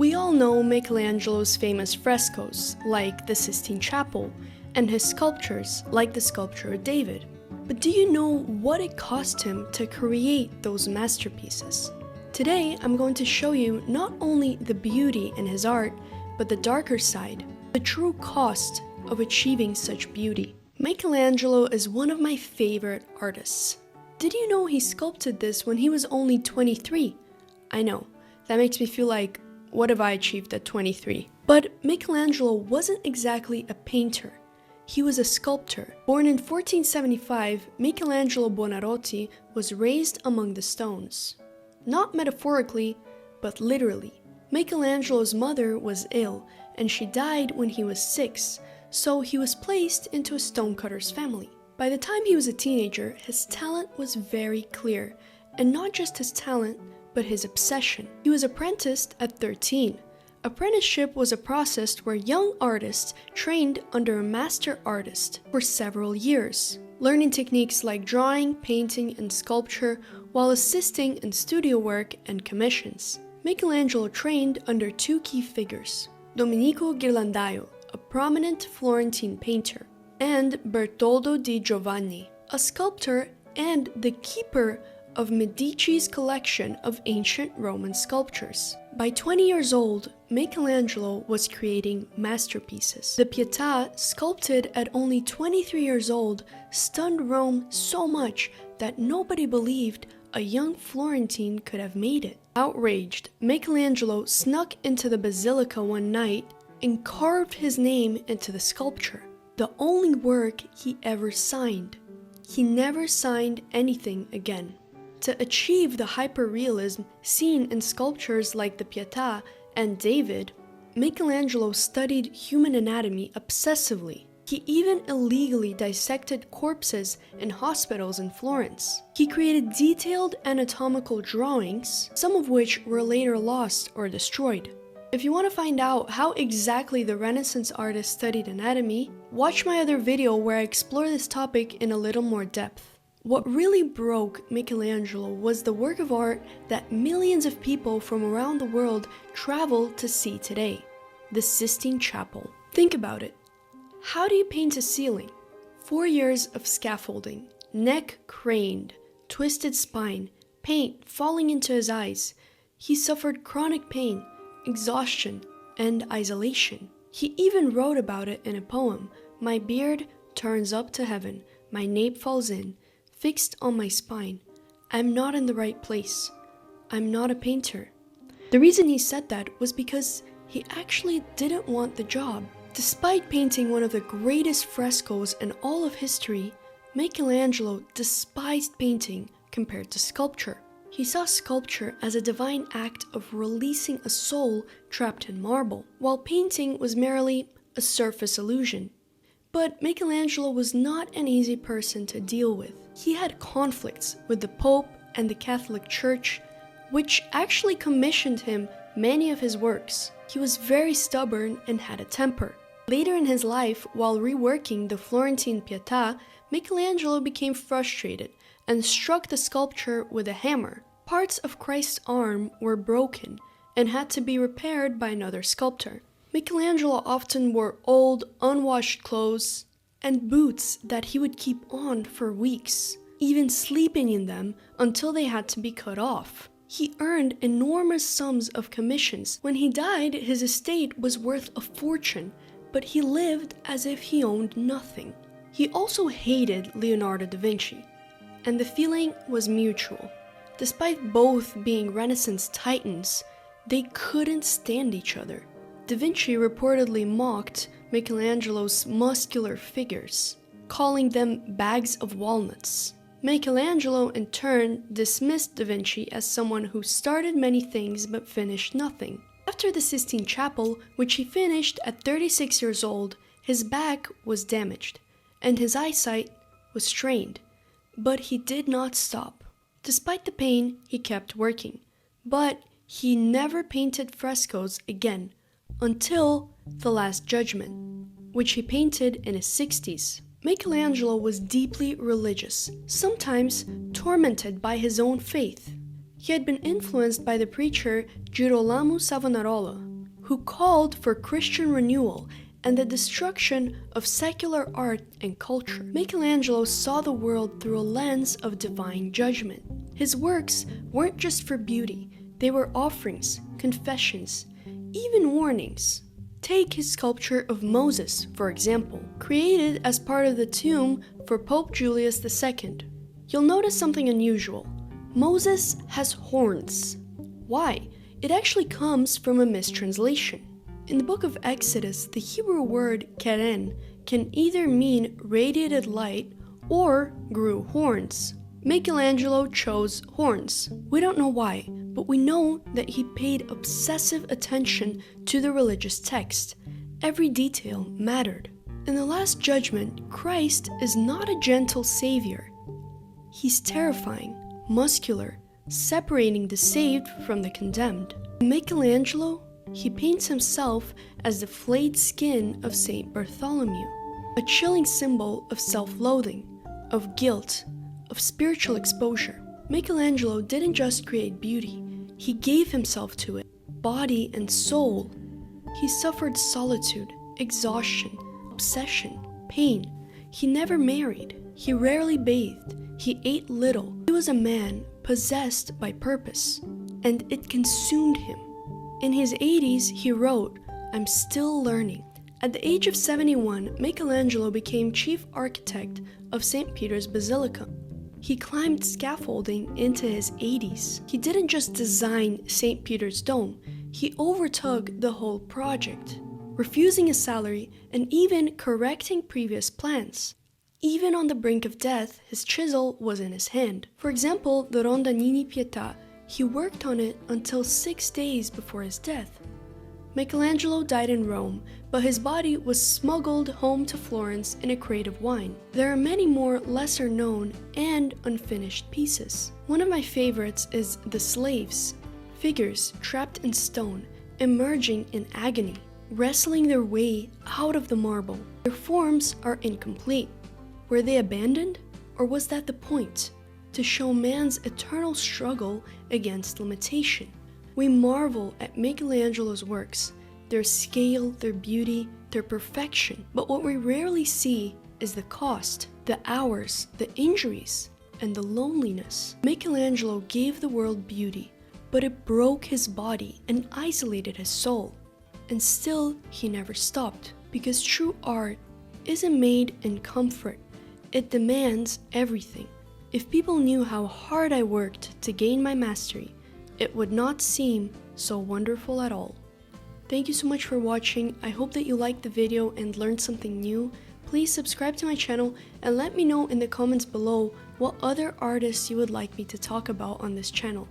We all know Michelangelo's famous frescoes, like the Sistine Chapel, and his sculptures, like the sculpture of David. But do you know what it cost him to create those masterpieces? Today, I'm going to show you not only the beauty in his art, but the darker side, the true cost of achieving such beauty. Michelangelo is one of my favorite artists. Did you know he sculpted this when he was only 23? I know, that makes me feel like, what have I achieved at 23? But Michelangelo wasn't exactly a painter. He was a sculptor. Born in 1475, Michelangelo Buonarroti was raised among the stones. Not metaphorically, but literally. Michelangelo's mother was ill, and she died when he was 6, so he was placed into a stonecutter's family. By the time he was a teenager, his talent was very clear, and not just his talent, but his obsession. He was apprenticed at 13. Apprenticeship was a process where young artists trained under a master artist for several years, learning techniques like drawing, painting, and sculpture while assisting in studio work and commissions. Michelangelo trained under two key figures: Domenico Ghirlandaio, a prominent Florentine painter, and Bertoldo di Giovanni, a sculptor and the keeper of Medici's collection of ancient Roman sculptures. By 20 years old, Michelangelo was creating masterpieces. The Pietà, sculpted at only 23 years old, stunned Rome so much that nobody believed a young Florentine could have made it. Outraged, Michelangelo snuck into the basilica one night and carved his name into the sculpture, the only work he ever signed. He never signed anything again. To achieve the hyperrealism seen in sculptures like the Pietà and David, Michelangelo studied human anatomy obsessively. He even illegally dissected corpses in hospitals in Florence. He created detailed anatomical drawings, some of which were later lost or destroyed. If you want to find out how exactly the Renaissance artist studied anatomy, watch my other video where I explore this topic in a little more depth. What really broke Michelangelo was the work of art that millions of people from around the world travel to see today, the Sistine Chapel. Think about it. How do you paint a ceiling? 4 years of scaffolding, neck craned, twisted spine, paint falling into his eyes. He suffered chronic pain, exhaustion, and isolation. He even wrote about it in a poem: "My beard turns up to heaven, my nape falls in, fixed on my spine. I'm not in the right place. I'm not a painter." The reason he said that was because he actually didn't want the job. Despite painting one of the greatest frescoes in all of history, Michelangelo despised painting compared to sculpture. He saw sculpture as a divine act of releasing a soul trapped in marble, while painting was merely a surface illusion. But Michelangelo was not an easy person to deal with. He had conflicts with the Pope and the Catholic Church, which actually commissioned him many of his works. He was very stubborn and had a temper. Later in his life, while reworking the Florentine Pietà, Michelangelo became frustrated and struck the sculpture with a hammer. Parts of Christ's arm were broken and had to be repaired by another sculptor. Michelangelo often wore old, unwashed clothes and boots that he would keep on for weeks, even sleeping in them until they had to be cut off. He earned enormous sums of commissions. When he died, his estate was worth a fortune, but he lived as if he owned nothing. He also hated Leonardo da Vinci, and the feeling was mutual. Despite both being Renaissance titans, they couldn't stand each other. Da Vinci reportedly mocked Michelangelo's muscular figures, calling them bags of walnuts. Michelangelo, in turn, dismissed Da Vinci as someone who started many things but finished nothing. After the Sistine Chapel, which he finished at 36 years old, his back was damaged, and his eyesight was strained. But he did not stop. Despite the pain, he kept working. But he never painted frescoes again, until the Last Judgement, which he painted in his 60s. Michelangelo was deeply religious, sometimes tormented by his own faith. He had been influenced by the preacher Girolamo Savonarola, who called for Christian renewal and the destruction of secular art and culture. Michelangelo saw the world through a lens of divine judgment. His works weren't just for beauty, they were offerings, confessions, even warnings. Take his sculpture of Moses, for example, created as part of the tomb for Pope Julius II. You'll notice something unusual. Moses has horns. Why? It actually comes from a mistranslation. In the book of Exodus, the Hebrew word keren can either mean radiated light or grew horns. Michelangelo chose horns. We don't know why, but we know that he paid obsessive attention to the religious text. Every detail mattered. In the Last Judgement, Christ is not a gentle savior. He's terrifying, muscular, separating the saved from the condemned. Michelangelo, he paints himself as the flayed skin of Saint Bartholomew, a chilling symbol of self-loathing, of guilt, of spiritual exposure. Michelangelo didn't just create beauty, he gave himself to it, body and soul. He suffered solitude, exhaustion, obsession, pain. He never married, he rarely bathed, he ate little. He was a man possessed by purpose, and it consumed him. In his 80s, he wrote, "I'm still learning." At the age of 71, Michelangelo became chief architect of St. Peter's Basilica. He climbed scaffolding into his 80s. He didn't just design St. Peter's Dome, he overtook the whole project, refusing a salary and even correcting previous plans. Even on the brink of death, his chisel was in his hand. For example, the Rondanini Pietà, he worked on it until 6 days before his death. Michelangelo died in Rome, but his body was smuggled home to Florence in a crate of wine. There are many more lesser known and unfinished pieces. One of my favorites is The Slaves, figures trapped in stone, emerging in agony, wrestling their way out of the marble. Their forms are incomplete. Were they abandoned, or was that the point? To show man's eternal struggle against limitation. We marvel at Michelangelo's works, their scale, their beauty, their perfection. But what we rarely see is the cost, the hours, the injuries, and the loneliness. Michelangelo gave the world beauty, but it broke his body and isolated his soul. And still, he never stopped, because true art isn't made in comfort. It demands everything. If people knew how hard I worked to gain my mastery, it would not seem so wonderful at all. Thank you so much for watching. I hope that you liked the video and learned something new. Please subscribe to my channel and let me know in the comments below what other artists you would like me to talk about on this channel.